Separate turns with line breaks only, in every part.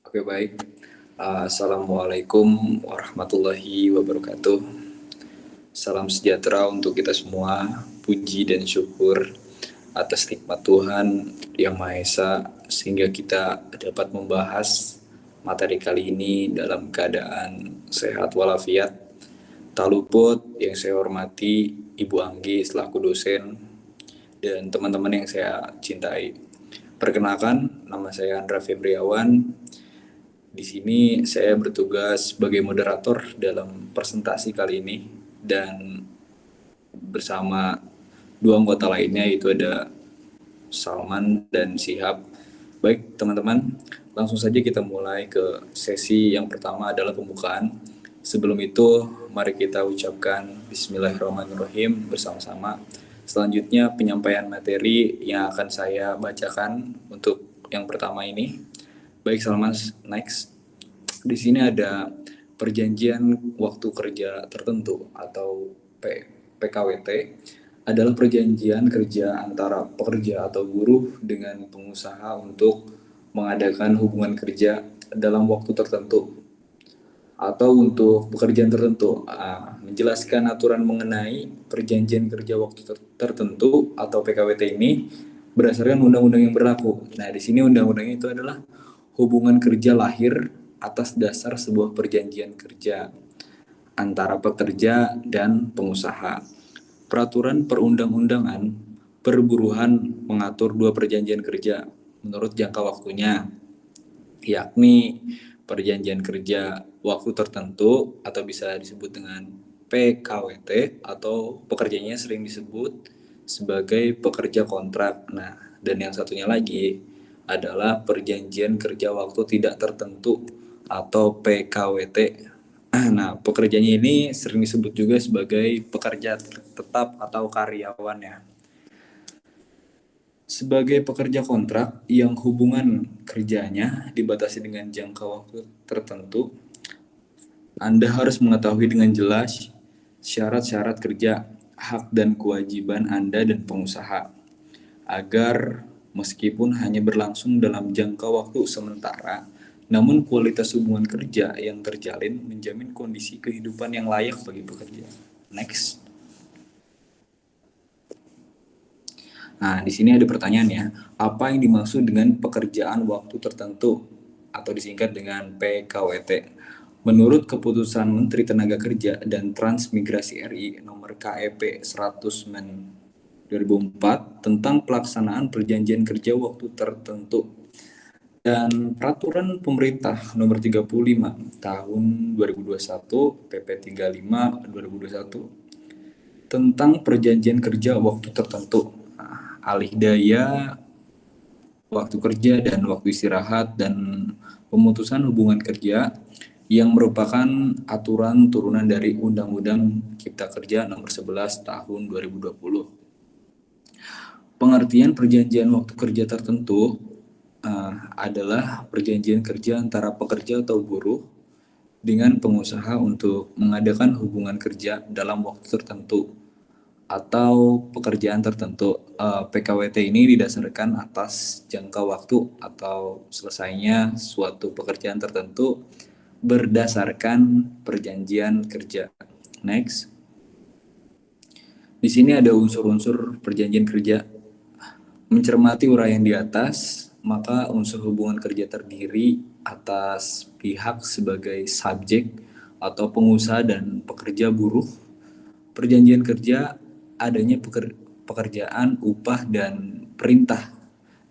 Oke, baik. Assalamualaikum warahmatullahi wabarakatuh. Salam sejahtera untuk kita semua. Puji dan syukur atas nikmat Tuhan Yang Maha Esa sehingga kita dapat membahas materi kali ini dalam keadaan sehat walafiat. Tak luput yang saya hormati Ibu Anggi selaku dosen dan teman-teman yang saya cintai. Perkenalkan, nama saya Andra Febriawan. Di sini saya bertugas sebagai moderator dalam presentasi kali ini dan bersama dua anggota lainnya, yaitu ada Salman dan Sihab. Baik teman-teman, langsung saja kita mulai ke sesi yang pertama adalah pembukaan. Sebelum itu, mari kita ucapkan Bismillahirrahmanirrahim bersama-sama. Selanjutnya penyampaian materi yang akan saya bacakan untuk yang pertama ini. Baik Salman, next. Di sini ada perjanjian waktu kerja tertentu atau PKWT adalah perjanjian kerja antara pekerja atau buruh dengan pengusaha untuk mengadakan hubungan kerja dalam waktu tertentu atau untuk pekerjaan tertentu. Menjelaskan aturan mengenai perjanjian kerja waktu tertentu atau PKWT ini berdasarkan undang-undang yang berlaku. Nah, di sini undang-undangnya itu adalah hubungan kerja lahir atas dasar sebuah perjanjian kerja antara pekerja dan pengusaha. Peraturan perundang-undangan perburuhan mengatur dua perjanjian kerja menurut jangka waktunya, yakni perjanjian kerja waktu tertentu atau bisa disebut dengan PKWT atau pekerjanya sering disebut sebagai pekerja kontrak. Nah, dan yang satunya lagi adalah perjanjian kerja waktu tidak tertentu atau PKWT. Nah, pekerjanya ini sering disebut juga sebagai pekerja tetap atau karyawan ya. Sebagai pekerja kontrak yang hubungan kerjanya dibatasi dengan jangka waktu tertentu, Anda harus mengetahui dengan jelas syarat-syarat kerja, hak dan kewajiban Anda dan pengusaha, agar meskipun hanya berlangsung dalam jangka waktu sementara, namun kualitas hubungan kerja yang terjalin menjamin kondisi kehidupan yang layak bagi pekerja. Next. Nah, di sini ada pertanyaan ya. Apa yang dimaksud dengan pekerjaan waktu tertentu atau disingkat dengan PKWT? Menurut keputusan Menteri Tenaga Kerja dan Transmigrasi RI nomor KEP 100 Men 2004 tentang pelaksanaan perjanjian kerja waktu tertentu dan peraturan pemerintah nomor 35 tahun 2021 PP 35 2021 tentang perjanjian kerja waktu tertentu, alih daya waktu kerja dan waktu istirahat dan pemutusan hubungan kerja yang merupakan aturan turunan dari Undang-Undang Cipta Kerja nomor 11 tahun 2020. Pengertian perjanjian waktu kerja tertentu adalah perjanjian kerja antara pekerja atau buruh dengan pengusaha untuk mengadakan hubungan kerja dalam waktu tertentu atau pekerjaan tertentu. PKWT ini didasarkan atas jangka waktu atau selesainya suatu pekerjaan tertentu berdasarkan perjanjian kerja. Next. Di sini ada unsur-unsur perjanjian kerja. Mencermati uraian di atas, maka unsur hubungan kerja terdiri atas pihak sebagai subjek atau pengusaha dan pekerja buruh. Perjanjian kerja adanya pekerjaan, upah, dan perintah.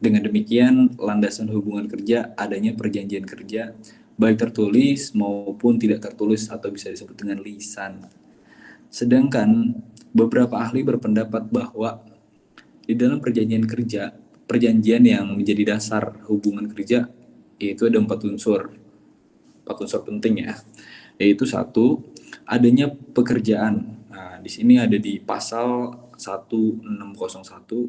Dengan demikian, landasan hubungan kerja adanya perjanjian kerja, baik tertulis maupun tidak tertulis atau bisa disebut dengan lisan. Sedangkan beberapa ahli berpendapat bahwa di dalam perjanjian yang menjadi dasar hubungan kerja, yaitu ada empat unsur penting ya, yaitu satu, adanya pekerjaan. Nah, di sini ada di pasal 1601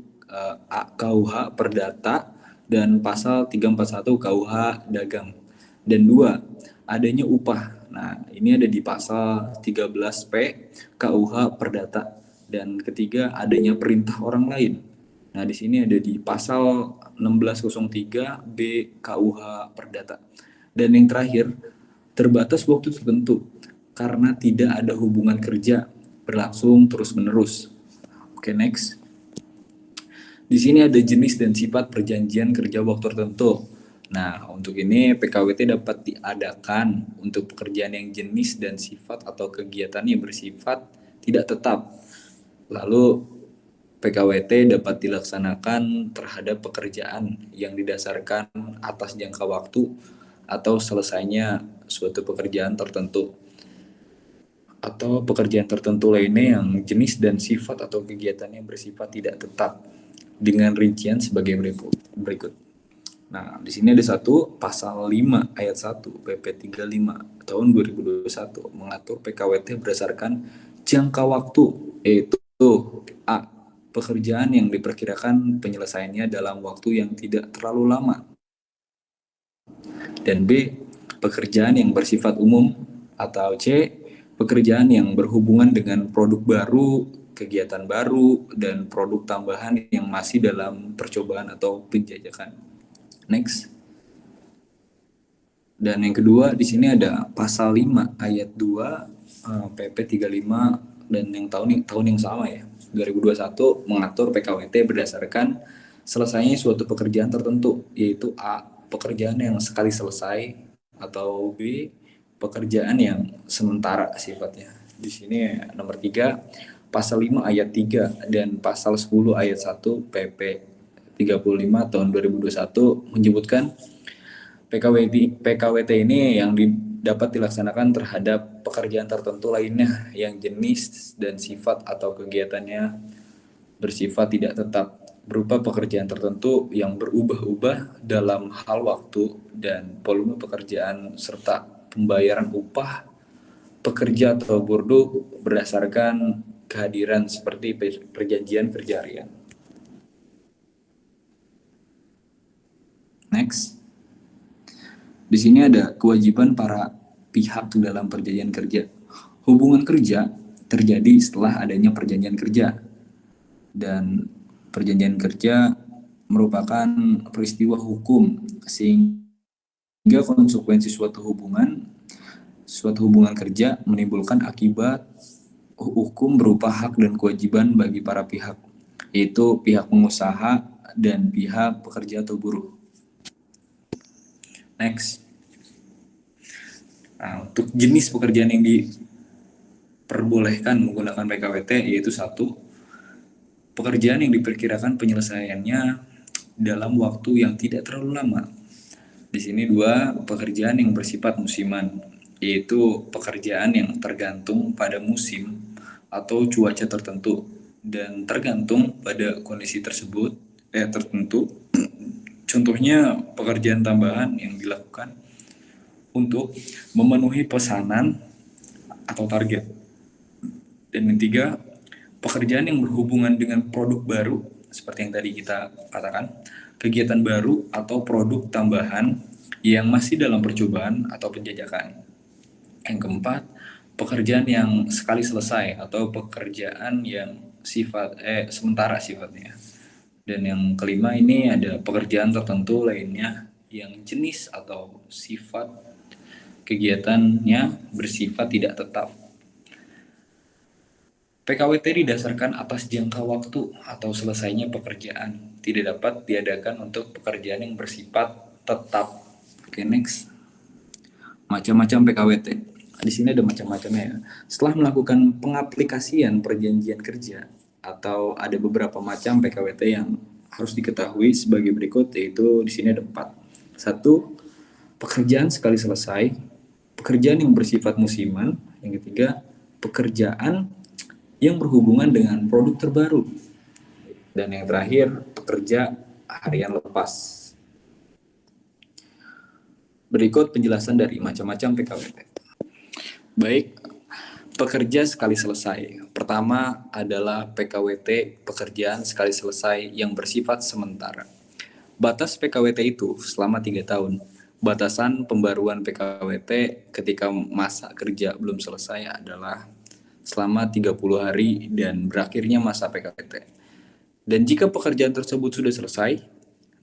KUH Perdata dan pasal 341 KUH Dagang. Dan dua, adanya upah. Nah, ini ada di pasal 13P KUH Perdata. Dan ketiga, adanya perintah orang lain. Nah, di sini ada di pasal 1603 B KUH Perdata. Dan yang terakhir, terbatas waktu tertentu karena tidak ada hubungan kerja berlangsung terus-menerus. Oke, next. Di sini ada jenis dan sifat perjanjian kerja waktu tertentu. Nah, untuk ini PKWT dapat diadakan untuk pekerjaan yang jenis dan sifat atau kegiatan yang bersifat tidak tetap. Lalu PKWT dapat dilaksanakan terhadap pekerjaan yang didasarkan atas jangka waktu atau selesainya suatu pekerjaan tertentu atau pekerjaan tertentu lainnya yang jenis dan sifat atau kegiatannya bersifat tidak tetap dengan rincian sebagai berikut. Nah, di sini ada satu pasal 5 ayat 1 PP 35 tahun 2021 mengatur PKWT berdasarkan jangka waktu, yaitu A. Pekerjaan yang diperkirakan penyelesaiannya dalam waktu yang tidak terlalu lama. Dan B. Pekerjaan yang bersifat umum, atau C. Pekerjaan yang berhubungan dengan produk baru, kegiatan baru, dan produk tambahan yang masih dalam percobaan atau penjajakan. Next. Dan yang kedua di sini ada pasal 5 ayat 2 PP 35 dan yang tahun yang sama ya, 2021 mengatur PKWT berdasarkan selesainya suatu pekerjaan tertentu, yaitu A. Pekerjaan yang sekali selesai, atau B. Pekerjaan yang sementara sifatnya. Di sini nomor 3 pasal 5 ayat 3 dan pasal 10 ayat 1 PP 35 tahun 2021 menyebutkan PKWT ini yang dapat dilaksanakan terhadap pekerjaan tertentu lainnya yang jenis dan sifat atau kegiatannya bersifat tidak tetap, berupa pekerjaan tertentu yang berubah-ubah dalam hal waktu dan volume pekerjaan serta pembayaran upah pekerja atau buruh berdasarkan kehadiran seperti perjanjian kerja harian. Next. Di sini ada kewajiban para pihak dalam perjanjian kerja. Hubungan kerja terjadi setelah adanya perjanjian kerja. Dan perjanjian kerja merupakan peristiwa hukum sehingga konsekuensi suatu hubungan kerja menimbulkan akibat hukum berupa hak dan kewajiban bagi para pihak, yaitu pihak pengusaha dan pihak pekerja atau buruh. Next. Nah, untuk jenis pekerjaan yang diperbolehkan menggunakan PKWT yaitu 1. Pekerjaan yang diperkirakan penyelesaiannya dalam waktu yang tidak terlalu lama. Di sini 2. Pekerjaan yang bersifat musiman, yaitu pekerjaan yang tergantung pada musim atau cuaca tertentu dan tergantung pada kondisi tertentu. Contohnya pekerjaan tambahan yang dilakukan untuk memenuhi pesanan atau target. Dan yang 3, pekerjaan yang berhubungan dengan produk baru, seperti yang tadi kita katakan, kegiatan baru atau produk tambahan yang masih dalam percobaan atau penjajakan. Yang keempat, pekerjaan yang sekali selesai atau pekerjaan yang sementara sifatnya. Dan yang kelima ini ada pekerjaan tertentu lainnya yang jenis atau sifat kegiatannya bersifat tidak tetap. PKWT didasarkan atas jangka waktu atau selesainya pekerjaan, tidak dapat diadakan untuk pekerjaan yang bersifat tetap. Oke, next. Macam-macam PKWT. Di sini ada macam-macamnya ya. Setelah melakukan pengaplikasian perjanjian kerja, atau ada beberapa macam PKWT yang harus diketahui sebagai berikut, yaitu di sini ada 4. 1. Pekerjaan sekali selesai. Pekerjaan yang bersifat musiman. Yang ketiga, pekerjaan yang berhubungan dengan produk terbaru. Dan yang terakhir, pekerja harian lepas. Berikut penjelasan dari macam-macam PKWT. Baik, pekerja sekali selesai. Pertama adalah PKWT, pekerjaan sekali selesai yang bersifat sementara. Batas PKWT itu selama 3 tahun. Batasan pembaruan PKWT ketika masa kerja belum selesai adalah selama 30 hari dan berakhirnya masa PKWT. Dan jika pekerjaan tersebut sudah selesai,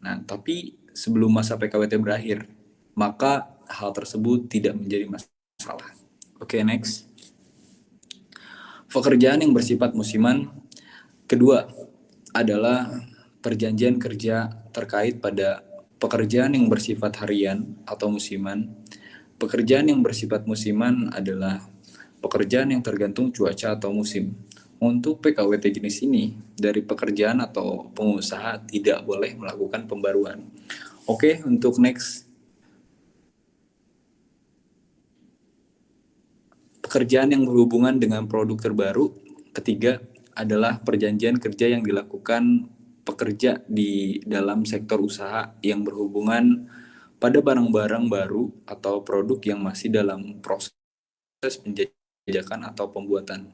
nah tapi sebelum masa PKWT berakhir, maka hal tersebut tidak menjadi masalah. Oke, next. Pekerjaan yang bersifat musiman. Kedua adalah perjanjian kerja terkait pada pekerjaan yang bersifat harian atau musiman. Pekerjaan yang bersifat musiman adalah pekerjaan yang tergantung cuaca atau musim. Untuk PKWT jenis ini, dari pekerjaan atau pengusaha tidak boleh melakukan pembaruan. Oke, untuk next. Pekerjaan yang berhubungan dengan produk terbaru. Ketiga adalah perjanjian kerja yang dilakukan pekerja di dalam sektor usaha yang berhubungan pada barang-barang baru atau produk yang masih dalam proses penjajakan atau pembuatan.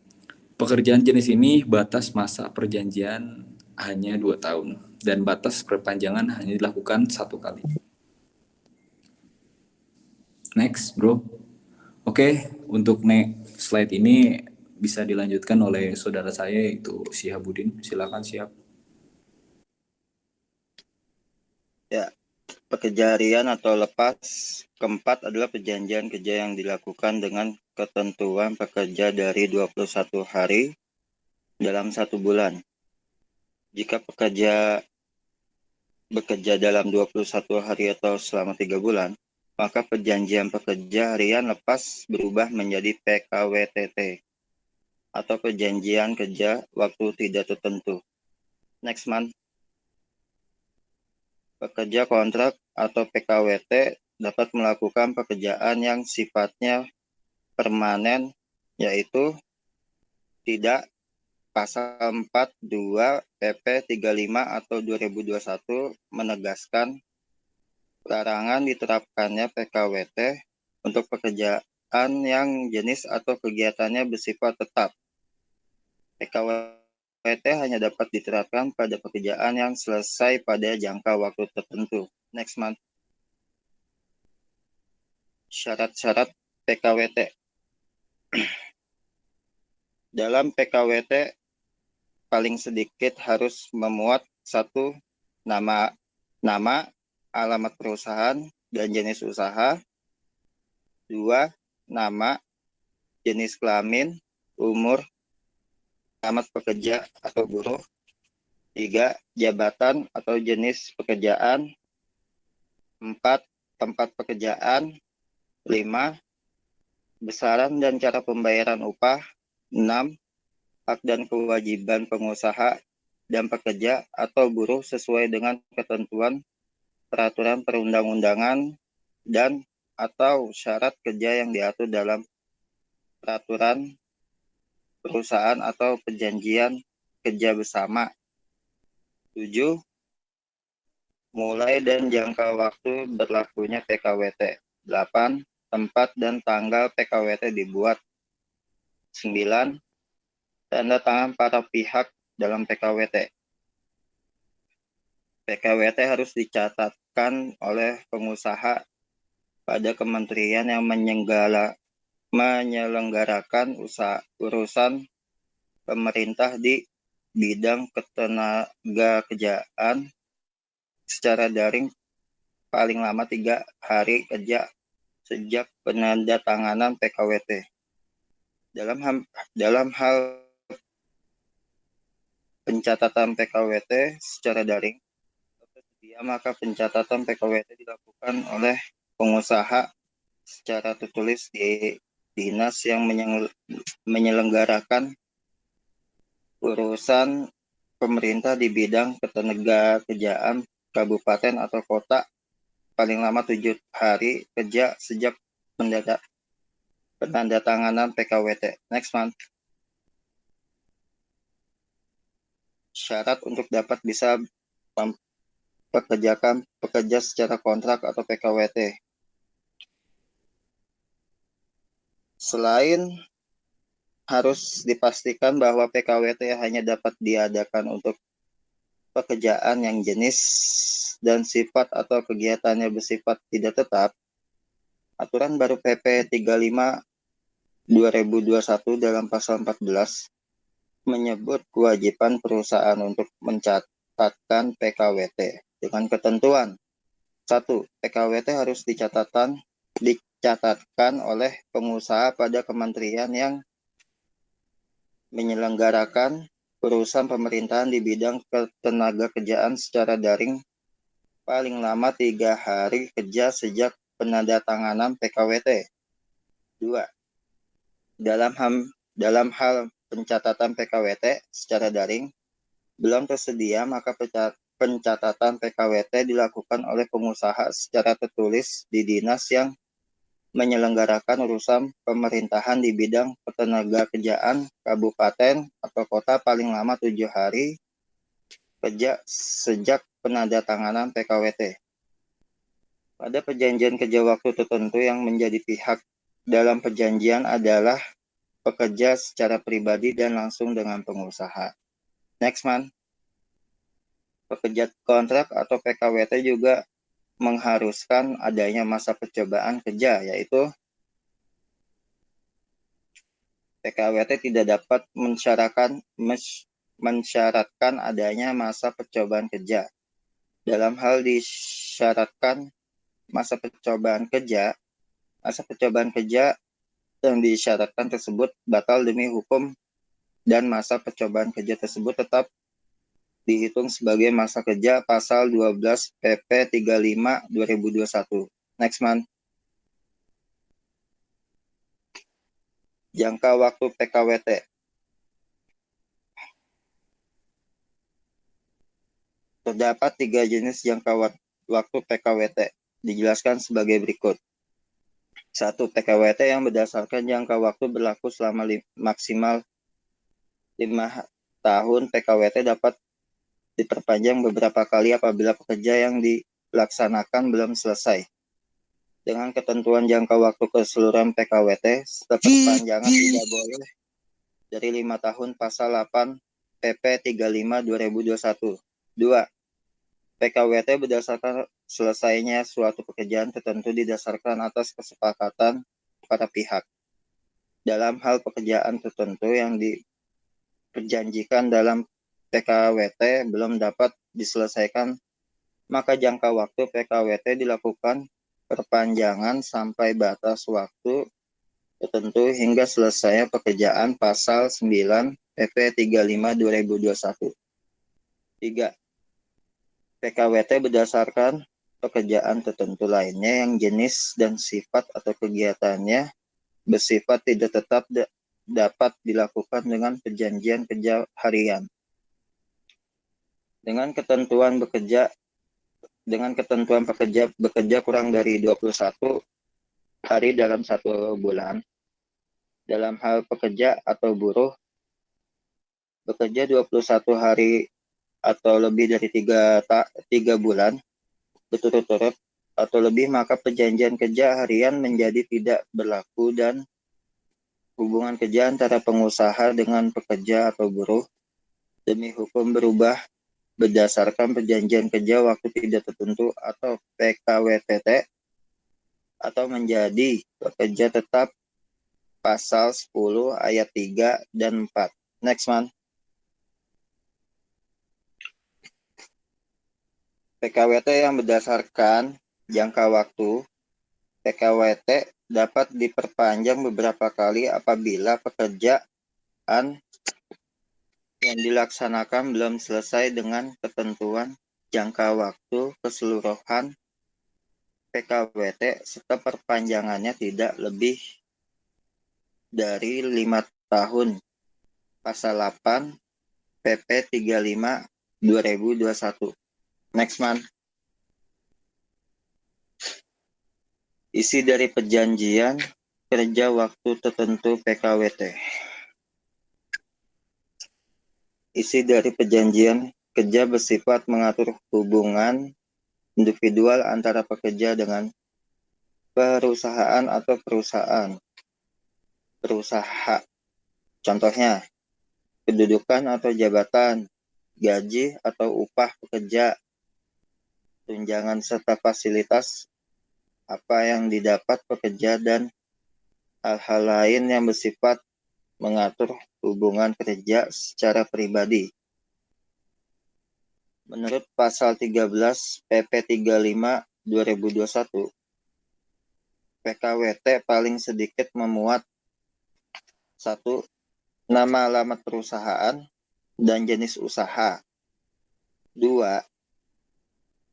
Pekerjaan jenis ini batas masa perjanjian hanya 2 tahun dan batas perpanjangan hanya dilakukan 1 kali. Next, bro. Oke, untuk next slide ini bisa dilanjutkan oleh saudara saya yaitu Syihabudin. Silakan Syihab.
Ya, pekerja harian atau lepas. Keempat adalah perjanjian kerja yang dilakukan dengan ketentuan pekerja dari 21 hari dalam 1 bulan. Jika pekerja bekerja dalam 21 hari atau selama 3 bulan, maka perjanjian pekerja harian lepas berubah menjadi PKWTT atau perjanjian kerja waktu tidak tertentu. Next month. Pekerja kontrak atau PKWT dapat melakukan pekerjaan yang sifatnya permanen, yaitu tidak Pasal 42 PP 35 atau 2021 menegaskan larangan diterapkannya PKWT untuk pekerjaan yang jenis atau kegiatannya bersifat tetap. PKWT hanya dapat diterapkan pada pekerjaan yang selesai pada jangka waktu tertentu. Next month. Syarat-syarat PKWT. Dalam PKWT paling sedikit harus memuat 1. Nama, alamat perusahaan dan jenis usaha. 2. Nama, jenis kelamin, umur, alamat pekerja atau buruh. 3. Jabatan atau jenis pekerjaan. 4. Tempat pekerjaan. 5. Besaran dan cara pembayaran upah. 6. Hak dan kewajiban pengusaha dan pekerja atau buruh sesuai dengan ketentuan peraturan perundang-undangan dan atau syarat kerja yang diatur dalam peraturan perusahaan atau perjanjian kerja bersama. 7. Mulai dan jangka waktu berlakunya PKWT. 8. Tempat dan tanggal PKWT dibuat. 9. Tanda tangan para pihak dalam PKWT. PKWT harus dicatatkan oleh pengusaha pada kementerian yang menyelenggarakan urusan pemerintah di bidang ketenagakerjaan secara daring paling lama 3 hari kerja sejak penandatanganan PKWT. Dalam hal pencatatan PKWT secara daring, maka pencatatan PKWT dilakukan oleh pengusaha secara tertulis di dinas yang menyelenggarakan urusan pemerintah di bidang ketenagakerjaan kabupaten atau kota paling lama 7 hari kerja sejak penandatanganan PKWT. Next month. Syarat untuk dapat bisa mempekerjakan pekerja secara kontrak atau PKWT. Selain harus dipastikan bahwa PKWT hanya dapat diadakan untuk pekerjaan yang jenis dan sifat atau kegiatannya bersifat tidak tetap, aturan baru PP 35 2021 dalam pasal 14 menyebut kewajiban perusahaan untuk mencatatkan PKWT dengan ketentuan. 1. PKWT harus dicatatkan dicatatkan oleh pengusaha pada kementerian yang menyelenggarakan urusan pemerintahan di bidang ketenagakerjaan secara daring paling lama 3 hari kerja sejak penandatanganan PKWT. 2. Dalam hal pencatatan PKWT secara daring belum tersedia, maka pencatatan PKWT dilakukan oleh pengusaha secara tertulis di dinas yang menyelenggarakan urusan pemerintahan di bidang ketenagakerjaan kabupaten atau kota paling lama 7 hari kerja sejak penandatanganan PKWT. Pada perjanjian kerja waktu tertentu, yang menjadi pihak dalam perjanjian adalah pekerja secara pribadi dan langsung dengan pengusaha. Next man. Pekerja kontrak atau PKWT juga mengharuskan adanya masa percobaan kerja, yaitu PKWT tidak dapat mensyaratkan adanya masa percobaan kerja. Dalam hal disyaratkan masa percobaan kerja yang disyaratkan tersebut batal demi hukum dan masa percobaan kerja tersebut tetap dihitung sebagai masa kerja pasal 12 PP 35 2021. Next man. Jangka waktu PKWT. Terdapat 3 jenis jangka waktu PKWT. Dijelaskan sebagai berikut. 1. PKWT yang berdasarkan jangka waktu berlaku selama maksimal 5 tahun. PKWT dapat diperpanjang beberapa kali apabila pekerja yang dilaksanakan belum selesai. Dengan ketentuan jangka waktu keseluruhan PKWT, perpanjangan tidak boleh dari 5 tahun pasal 8 PP 35 2021. 2. PKWT berdasarkan selesainya suatu pekerjaan tertentu didasarkan atas kesepakatan para pihak. Dalam hal pekerjaan tertentu yang diperjanjikan dalam PKWT belum dapat diselesaikan, maka jangka waktu PKWT dilakukan perpanjangan sampai batas waktu tertentu hingga selesai pekerjaan pasal 9 PP 35 2021. 3. PKWT berdasarkan pekerjaan tertentu lainnya yang jenis dan sifat atau kegiatannya bersifat tidak tetap dapat dilakukan dengan perjanjian kerja harian. Dengan ketentuan pekerja bekerja kurang dari 21 hari dalam 1 bulan. Dalam hal pekerja atau buruh bekerja 21 hari atau lebih dari 3 bulan berturut-turut atau lebih, maka perjanjian kerja harian menjadi tidak berlaku dan hubungan kerja antara pengusaha dengan pekerja atau buruh demi hukum berubah berdasarkan perjanjian kerja waktu tidak tertentu atau PKWTT atau menjadi pekerja tetap pasal 10 ayat 3 dan 4. Next man. PKWT yang berdasarkan jangka waktu PKWT dapat diperpanjang beberapa kali apabila pekerjaan yang dilaksanakan belum selesai dengan ketentuan jangka waktu keseluruhan PKWT serta perpanjangannya tidak lebih dari 5 tahun. Pasal 8 PP 35 2021. Next man. Isi dari perjanjian kerja waktu tertentu PKWT. Isi dari perjanjian kerja bersifat mengatur hubungan individual antara pekerja dengan perusahaan atau perusaha. Contohnya, kedudukan atau jabatan, gaji atau upah pekerja, tunjangan serta fasilitas apa yang didapat pekerja, dan hal-hal lain yang bersifat mengatur hubungan kerja secara pribadi. Menurut pasal 13 PP 35 2021, PKWT paling sedikit memuat 1. Nama alamat perusahaan dan jenis usaha. 2.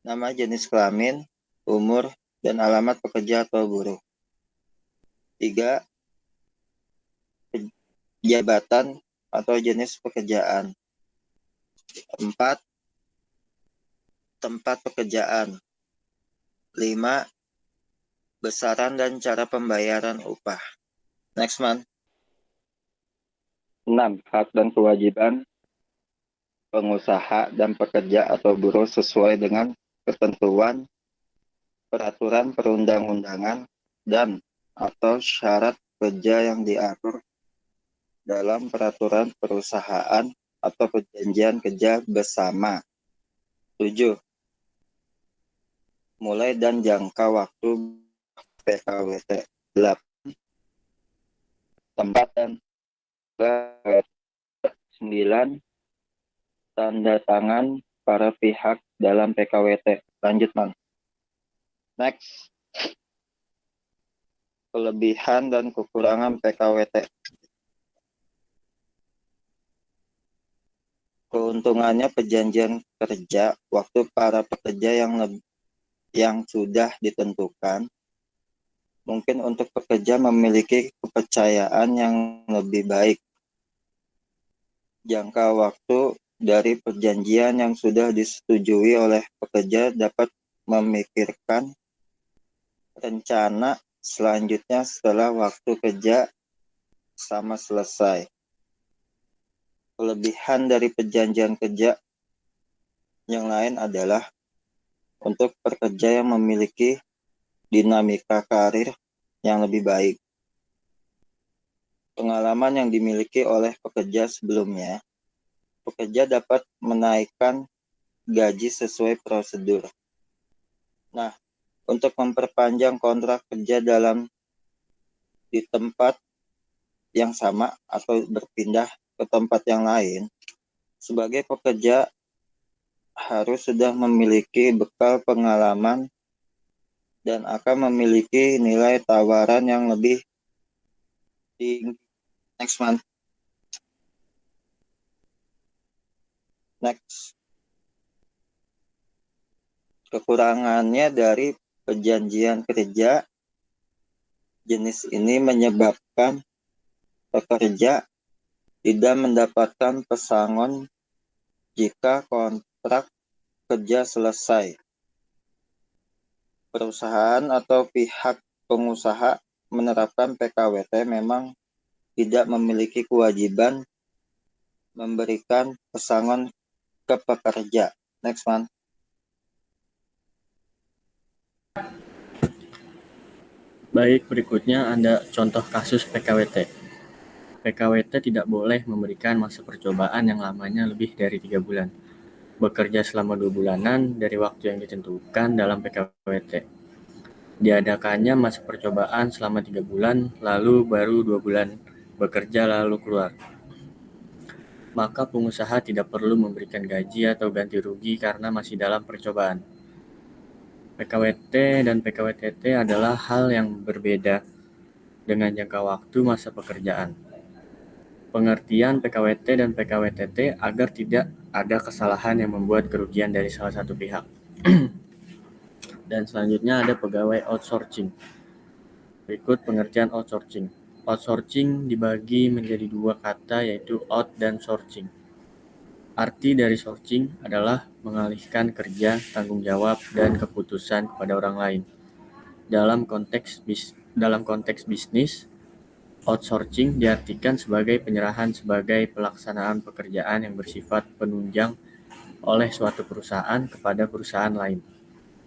Nama jenis kelamin, umur, dan alamat pekerja atau buruh. 3. Jabatan atau jenis pekerjaan. 4. Tempat pekerjaan. 5. Besaran dan cara pembayaran upah. Next man. 6. Hak dan kewajiban pengusaha dan pekerja atau buruh sesuai dengan ketentuan peraturan perundang-undangan dan atau syarat kerja yang diatur dalam peraturan perusahaan atau perjanjian kerja bersama. 7. Mulai dan jangka waktu PKWT. 8. Tempat dan 9. Tanda tangan para pihak dalam PKWT. Lanjut, man. Next. Kelebihan dan kekurangan PKWT. Keuntungannya perjanjian kerja waktu para pekerja yang sudah ditentukan. Mungkin untuk pekerja memiliki kepercayaan yang lebih baik. Jangka waktu dari perjanjian yang sudah disetujui oleh pekerja dapat memikirkan rencana selanjutnya setelah waktu kerja sama selesai. Kelebihan dari perjanjian kerja yang lain adalah untuk pekerja yang memiliki dinamika karir yang lebih baik. Pengalaman yang dimiliki oleh pekerja sebelumnya, pekerja dapat menaikkan gaji sesuai prosedur. Nah, untuk memperpanjang kontrak kerja di tempat yang sama atau berpindah ke tempat yang lain, sebagai pekerja harus sudah memiliki bekal pengalaman dan akan memiliki nilai tawaran yang lebih tinggi. Next man. Next. Kekurangannya dari perjanjian kerja jenis ini menyebabkan pekerja tidak mendapatkan pesangon jika kontrak kerja selesai. Perusahaan atau pihak pengusaha menerapkan PKWT memang tidak memiliki kewajiban memberikan pesangon ke pekerja. Next man.
Baik, berikutnya ada contoh kasus PKWT. PKWT tidak boleh memberikan masa percobaan yang lamanya lebih dari 3 bulan. Bekerja selama 2 bulanan dari waktu yang ditentukan dalam PKWT. Diadakannya masa percobaan selama 3 bulan, lalu baru 2 bulan bekerja lalu keluar. Maka pengusaha tidak perlu memberikan gaji atau ganti rugi karena masih dalam percobaan. PKWT dan PKWTT adalah hal yang berbeda dengan jangka waktu masa pekerjaan. Pengertian PKWT dan PKWTT agar tidak ada kesalahan yang membuat kerugian dari salah satu pihak. Dan selanjutnya ada pegawai outsourcing. Berikut pengertian outsourcing. Outsourcing dibagi menjadi 2 kata, yaitu out dan sourcing. Arti dari sourcing adalah mengalihkan kerja, tanggung jawab, dan keputusan kepada orang lain. Dalam konteks bisnis, outsourcing diartikan sebagai penyerahan sebagai pelaksanaan pekerjaan yang bersifat penunjang oleh suatu perusahaan kepada perusahaan lain,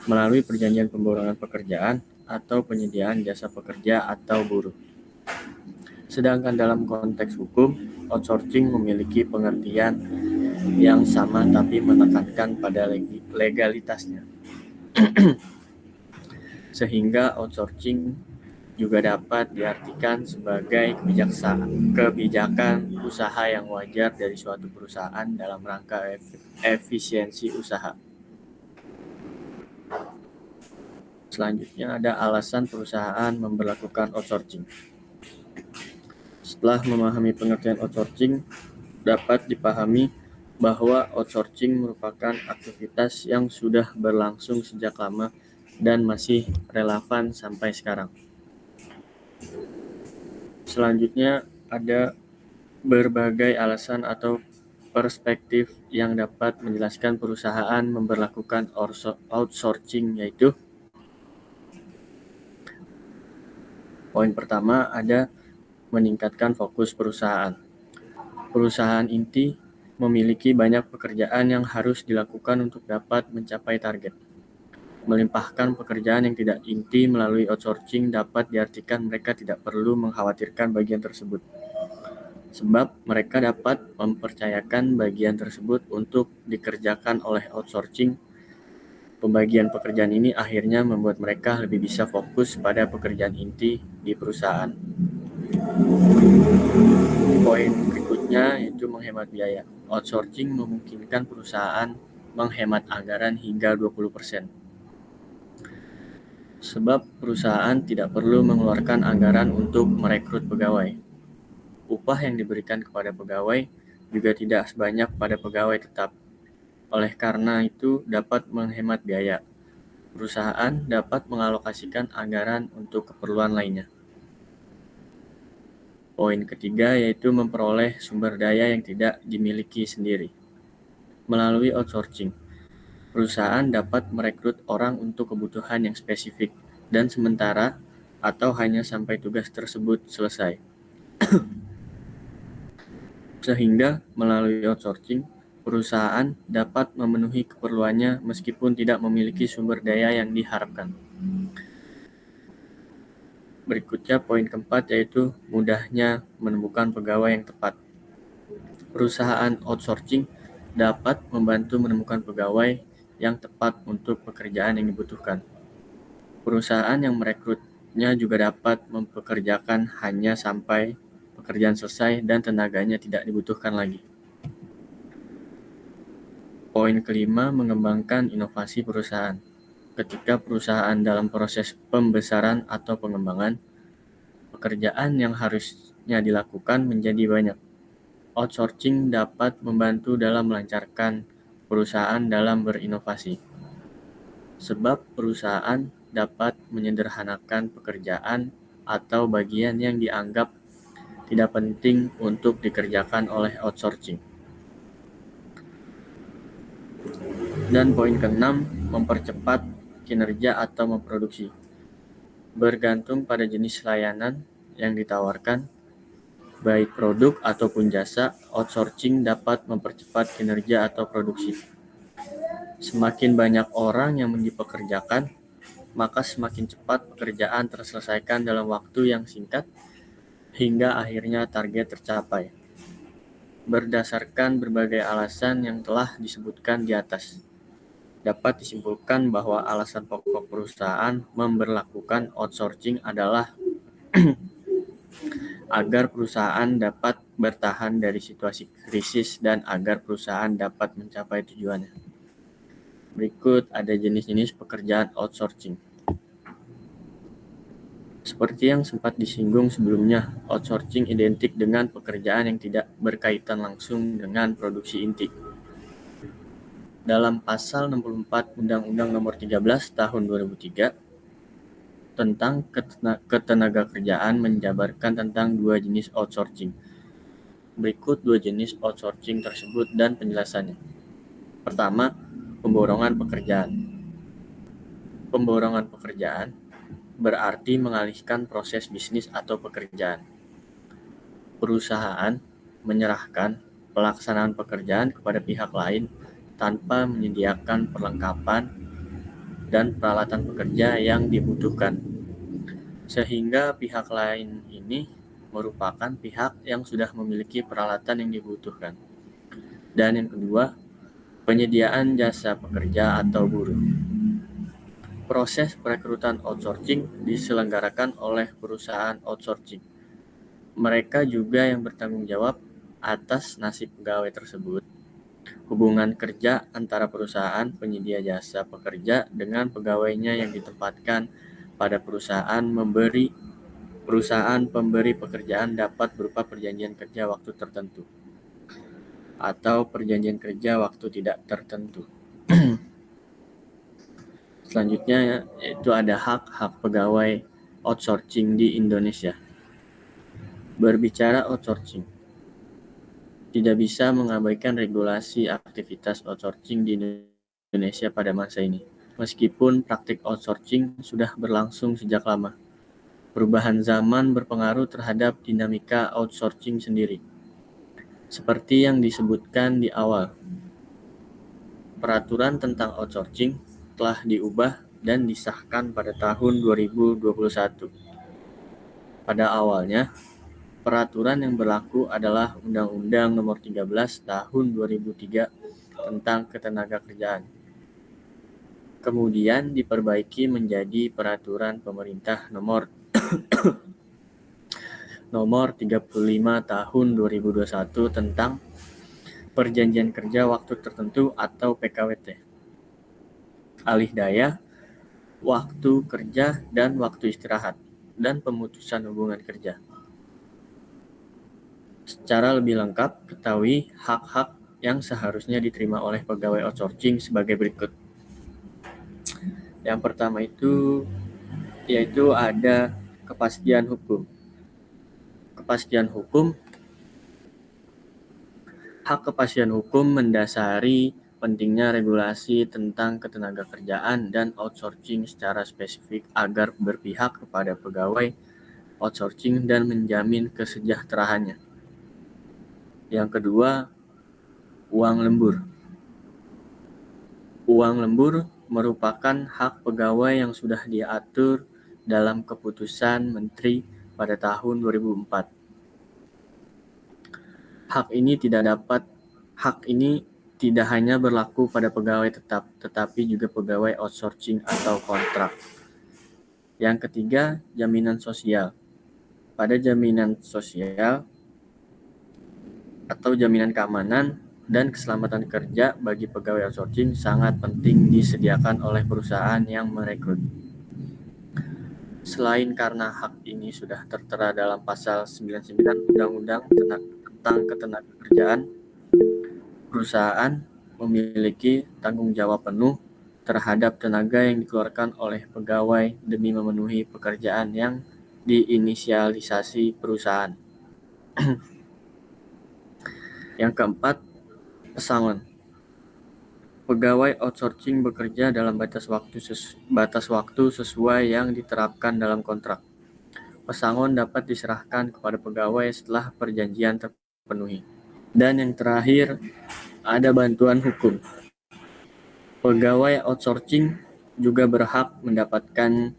melalui perjanjian pemborongan pekerjaan atau penyediaan jasa pekerja atau buruh. Sedangkan dalam konteks hukum, outsourcing memiliki pengertian yang sama tapi menekankan pada legalitasnya. Sehingga outsourcing juga dapat diartikan sebagai kebijakan usaha yang wajar dari suatu perusahaan dalam rangka efisiensi usaha. Selanjutnya ada alasan perusahaan memberlakukan outsourcing. Setelah memahami pengertian outsourcing, dapat dipahami bahwa outsourcing merupakan aktivitas yang sudah berlangsung sejak lama dan masih relevan sampai sekarang. Selanjutnya ada berbagai alasan atau perspektif yang dapat menjelaskan perusahaan memberlakukan outsourcing, yaitu poin pertama ada meningkatkan fokus perusahaan. Perusahaan inti memiliki banyak pekerjaan yang harus dilakukan untuk dapat mencapai target. Melimpahkan pekerjaan yang tidak inti melalui outsourcing dapat diartikan mereka tidak perlu mengkhawatirkan bagian tersebut, sebab mereka dapat mempercayakan bagian tersebut untuk dikerjakan oleh outsourcing. Pembagian pekerjaan ini akhirnya membuat mereka lebih bisa fokus pada pekerjaan inti di perusahaan. Poin berikutnya yaitu menghemat biaya. Outsourcing memungkinkan perusahaan menghemat anggaran hingga 20%. Sebab perusahaan tidak perlu mengeluarkan anggaran untuk merekrut pegawai. Upah yang diberikan kepada pegawai juga tidak sebanyak pada pegawai tetap. Oleh karena itu dapat menghemat biaya. Perusahaan dapat mengalokasikan anggaran untuk keperluan lainnya. Poin ketiga yaitu memperoleh sumber daya yang tidak dimiliki sendiri. Melalui outsourcing, perusahaan dapat merekrut orang untuk kebutuhan yang spesifik dan sementara atau hanya sampai tugas tersebut selesai. Sehingga melalui outsourcing, perusahaan dapat memenuhi keperluannya meskipun tidak memiliki sumber daya yang diharapkan. Berikutnya poin keempat yaitu mudahnya menemukan pegawai yang tepat. Perusahaan outsourcing dapat membantu menemukan pegawai yang tepat untuk pekerjaan yang dibutuhkan. Perusahaan yang merekrutnya juga dapat mempekerjakan hanya sampai pekerjaan selesai dan tenaganya tidak dibutuhkan lagi. Poin kelima, mengembangkan inovasi perusahaan. Ketika perusahaan dalam proses pembesaran atau pengembangan, pekerjaan yang harusnya dilakukan menjadi banyak. Outsourcing dapat membantu dalam melancarkan perusahaan dalam berinovasi. Sebab perusahaan dapat menyederhanakan pekerjaan atau bagian yang dianggap tidak penting untuk dikerjakan oleh outsourcing. Dan poin keenam, mempercepat kinerja atau memproduksi. Bergantung pada jenis layanan yang ditawarkan, baik produk ataupun jasa, outsourcing dapat mempercepat kinerja atau produksi. Semakin banyak orang yang dipekerjakan, maka semakin cepat pekerjaan terselesaikan dalam waktu yang singkat hingga akhirnya target tercapai. Berdasarkan berbagai alasan yang telah disebutkan di atas, dapat disimpulkan bahwa alasan pokok perusahaan memberlakukan outsourcing adalah agar perusahaan dapat bertahan dari situasi krisis dan agar perusahaan dapat mencapai tujuannya. Berikut ada jenis-jenis pekerjaan outsourcing. Seperti yang sempat disinggung sebelumnya, outsourcing identik dengan pekerjaan yang tidak berkaitan langsung dengan produksi inti. Dalam pasal 64 Undang-Undang Nomor 13 Tahun 2003 tentang ketenagakerjaan menjabarkan tentang dua jenis outsourcing. Berikut dua jenis outsourcing tersebut dan penjelasannya. Pertama, pemborongan pekerjaan. Pemborongan pekerjaan berarti mengalihkan proses bisnis atau pekerjaan. Perusahaan menyerahkan pelaksanaan pekerjaan kepada pihak lain tanpa menyediakan perlengkapan dan peralatan pekerja yang dibutuhkan. Sehingga pihak lain ini merupakan pihak yang sudah memiliki peralatan yang dibutuhkan. Dan yang kedua, penyediaan jasa pekerja atau buruh. Proses perekrutan outsourcing diselenggarakan oleh perusahaan outsourcing. Mereka juga yang bertanggung jawab atas nasib pegawai tersebut. hubungan kerja antara perusahaan penyedia jasa pekerja dengan pegawainya yang ditempatkan pada perusahaan pemberi pekerjaan dapat berupa perjanjian kerja waktu tertentu atau perjanjian kerja waktu tidak tertentu. Selanjutnya yaitu ada hak-hak pegawai outsourcing di Indonesia. Berbicara outsourcing, tidak bisa mengabaikan regulasi aktivitas outsourcing di Indonesia pada masa ini. Meskipun praktik outsourcing sudah berlangsung sejak lama, perubahan zaman berpengaruh terhadap dinamika outsourcing sendiri. Seperti yang disebutkan di awal, peraturan tentang outsourcing telah diubah dan disahkan pada tahun 2021. Pada awalnya, peraturan yang berlaku adalah Undang-Undang Nomor 13 Tahun 2003 tentang Ketenagakerjaan. Kemudian diperbaiki menjadi Peraturan Pemerintah Nomor 35 Tahun 2021 tentang Perjanjian Kerja Waktu Tertentu atau PKWT. Alih daya, waktu kerja dan waktu istirahat, dan pemutusan hubungan kerja. Secara lebih lengkap, ketahui hak-hak yang seharusnya diterima oleh pegawai outsourcing sebagai berikut. Yang pertama yaitu ada kepastian hukum. Hak kepastian hukum mendasari pentingnya regulasi tentang ketenagakerjaan dan outsourcing secara spesifik agar berpihak kepada pegawai outsourcing dan menjamin kesejahteraannya. Yang kedua, uang lembur. Uang lembur merupakan hak pegawai yang sudah diatur dalam keputusan Menteri pada tahun 2004. Hak ini tidak hanya berlaku pada pegawai tetap, tetapi juga pegawai outsourcing atau kontrak. Yang ketiga, jaminan sosial. Pada jaminan sosial atau jaminan keamanan dan keselamatan kerja bagi pegawai outsourcing sangat penting disediakan oleh perusahaan yang merekrut. Selain karena hak ini sudah tertera dalam pasal 99 Undang-Undang tentang Ketenagakerjaan, perusahaan memiliki tanggung jawab penuh terhadap tenaga yang dikeluarkan oleh pegawai demi memenuhi pekerjaan yang diinisialisasi perusahaan. Yang keempat, pesangon. Pegawai outsourcing bekerja dalam batas waktu sesuai yang diterapkan dalam kontrak. Pesangon dapat diserahkan kepada pegawai setelah perjanjian terpenuhi. Dan yang terakhir, ada bantuan hukum. Pegawai outsourcing juga berhak mendapatkan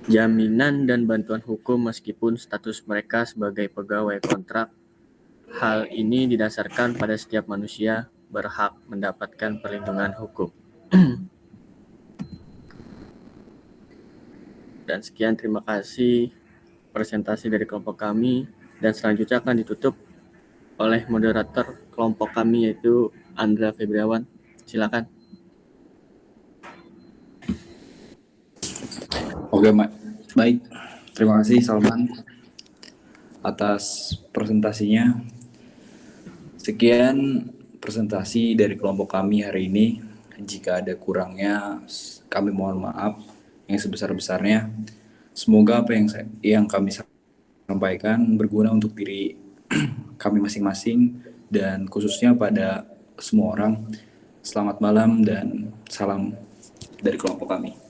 jaminan dan bantuan hukum meskipun status mereka sebagai pegawai kontrak. Hal ini didasarkan pada setiap manusia berhak mendapatkan perlindungan hukum. Dan sekian, terima kasih presentasi dari kelompok kami, dan selanjutnya akan ditutup oleh moderator kelompok kami yaitu Andra Febriawan. Silakan.
Oke, baik. Terima kasih Salman atas presentasinya. Sekian presentasi dari kelompok kami hari ini. Jika ada kurangnya, kami mohon maaf yang sebesar-besarnya. Semoga apa yang kami sampaikan berguna untuk diri kami masing-masing dan khususnya pada semua orang. Selamat malam dan salam dari kelompok kami.